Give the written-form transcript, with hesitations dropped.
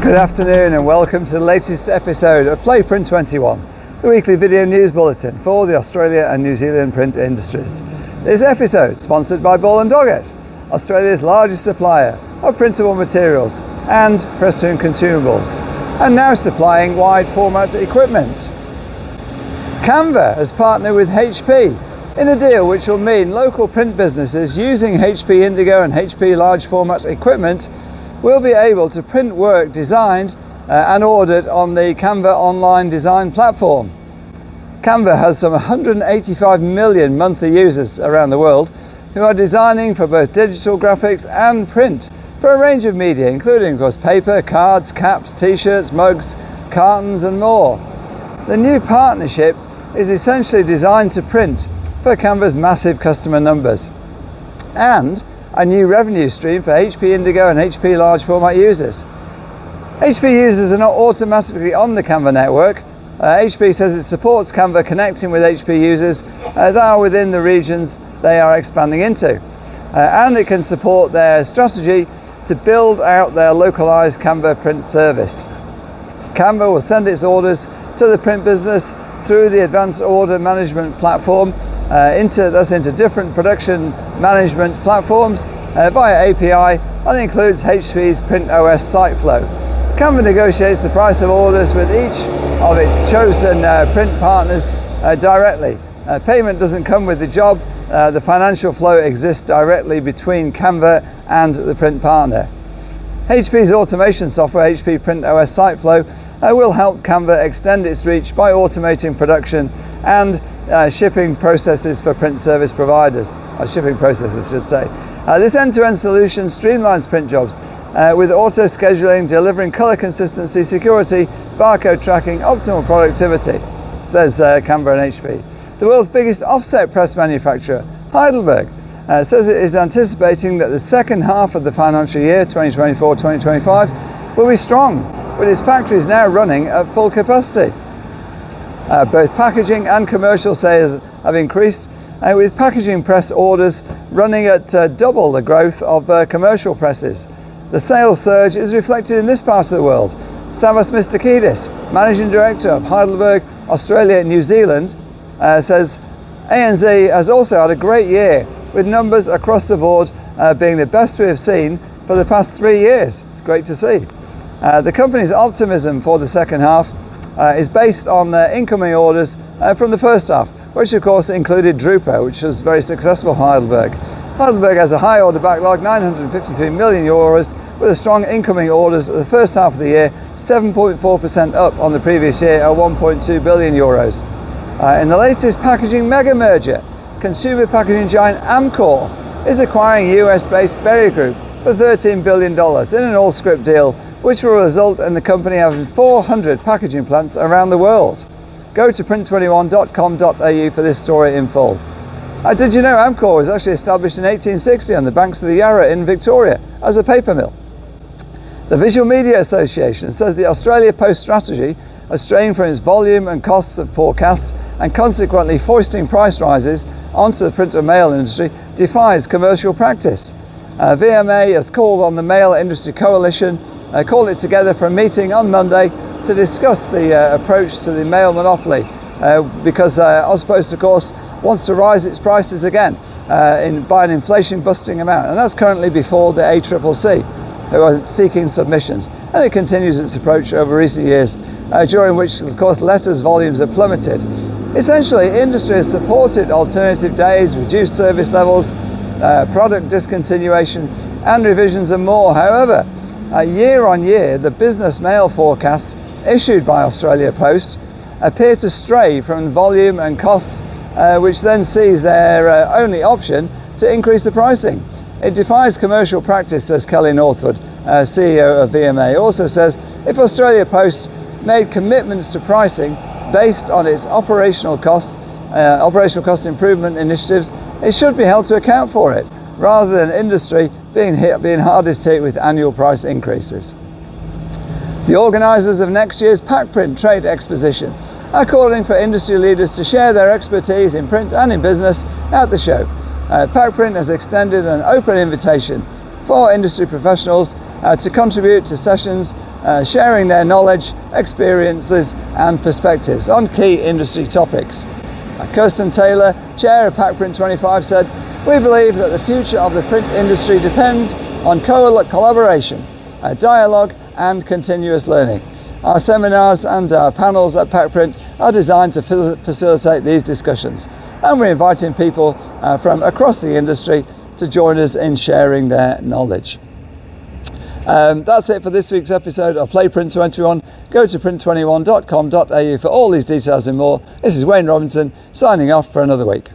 Good afternoon and welcome to the latest episode of Playprint 21, the weekly video news bulletin for the Australia and New Zealand print industries. This episode is sponsored by Ball & Doggett, Australia's largest supplier of printable materials and pressroom consumables, and now supplying wide format equipment. Canva has partnered with HP in a deal which will mean local print businesses using HP Indigo and HP large format equipment will be able to print work designed and ordered on the Canva online design platform. Canva has some 185 million monthly users around the world who are designing for both digital graphics and print for a range of media, including of course paper, cards, caps, t-shirts, mugs, cartons and more. The new partnership is essentially designed to print for Canva's massive customer numbers and a new revenue stream for HP Indigo and HP large format users. HP users are not automatically on the Canva network. HP says it supports Canva connecting with HP users that are within the regions they are expanding into, and it can support their strategy to build out their localized Canva print service. Canva will send its orders to the print business through the advanced order management platform into different production management platforms via API, and includes HP's PrintOS site flow. Canva negotiates the price of orders with each of its chosen print partners directly. Payment doesn't come with the job. The financial flow exists directly between Canva and the print partner. HP's automation software, HP PrintOS SiteFlow, will help Canva extend its reach by automating production and shipping processes for print service providers, shipping processes, I should say. This end-to-end solution streamlines print jobs with auto-scheduling, delivering color consistency, security, barcode tracking, optimal productivity, says Canva and HP. The world's biggest offset press manufacturer, Heidelberg, says it is anticipating that the second half of the financial year 2024-2025 will be strong, with its factories now running at full capacity. Both packaging and commercial sales have increased, with packaging press orders running at double the growth of commercial presses. The sales surge is reflected in this part of the world. Savas Mistakidis, Managing Director of Heidelberg Australia and New Zealand, says ANZ has also had a great year, with numbers across the board being the best we have seen for the past 3 years. It's great to see. The company's optimism for the second half is based on incoming orders from the first half, which of course included Drupa, which was very successful for Heidelberg. Heidelberg has a high order backlog, 953 million euros, with a strong incoming orders at the first half of the year, 7.4% up on the previous year at 1.2 billion euros. In the latest packaging mega merger, consumer packaging giant Amcor is acquiring US-based Berry Group for $13 billion in an all-scrip deal, which will result in the company having 400 packaging plants around the world. Go to print21.com.au for this story in full. Did you know Amcor was actually established in 1860 on the banks of the Yarra in Victoria as a paper mill? The Visual Media Association says the Australia Post strategy, straying from its volume and costs of forecasts and consequently foisting price rises onto the print and mail industry, defies commercial practice. VMA has called on the Mail Industry Coalition, called it together for a meeting on Monday to discuss the approach to the mail monopoly, because Auspost of course wants to rise its prices again by an inflation busting amount, and that's currently before the ACCC, who are seeking submissions, and it continues its approach over recent years, during which of course letters volumes have plummeted. Essentially, industry has supported alternative days, reduced service levels, product discontinuation and revisions and more. However, year on year, the business mail forecasts issued by Australia Post appear to stray from volume and costs, which then sees their only option to increase the pricing. It defies commercial practice, says Kelly Northwood, CEO of VMA. Also says if Australia Post made commitments to pricing based on its operational cost improvement initiatives, it should be held to account for it, rather than industry being hardest hit with annual price increases. The organisers of next year's PackPrint Trade Exposition are calling for industry leaders to share their expertise in print and in business at the show. PackPrint has extended an open invitation for industry professionals to contribute to sessions sharing their knowledge, experiences and perspectives on key industry topics. Kirsten Taylor, chair of PacPrint 25, said, "We believe that the future of the print industry depends on collaboration, dialogue and continuous learning. Our seminars and our panels at PacPrint are designed to facilitate these discussions, and we're inviting people from across the industry to join us in sharing their knowledge." That's it for this week's episode of Play Print 21. Go to print21.com.au for all these details and more. This is Wayne Robinson signing off for another week.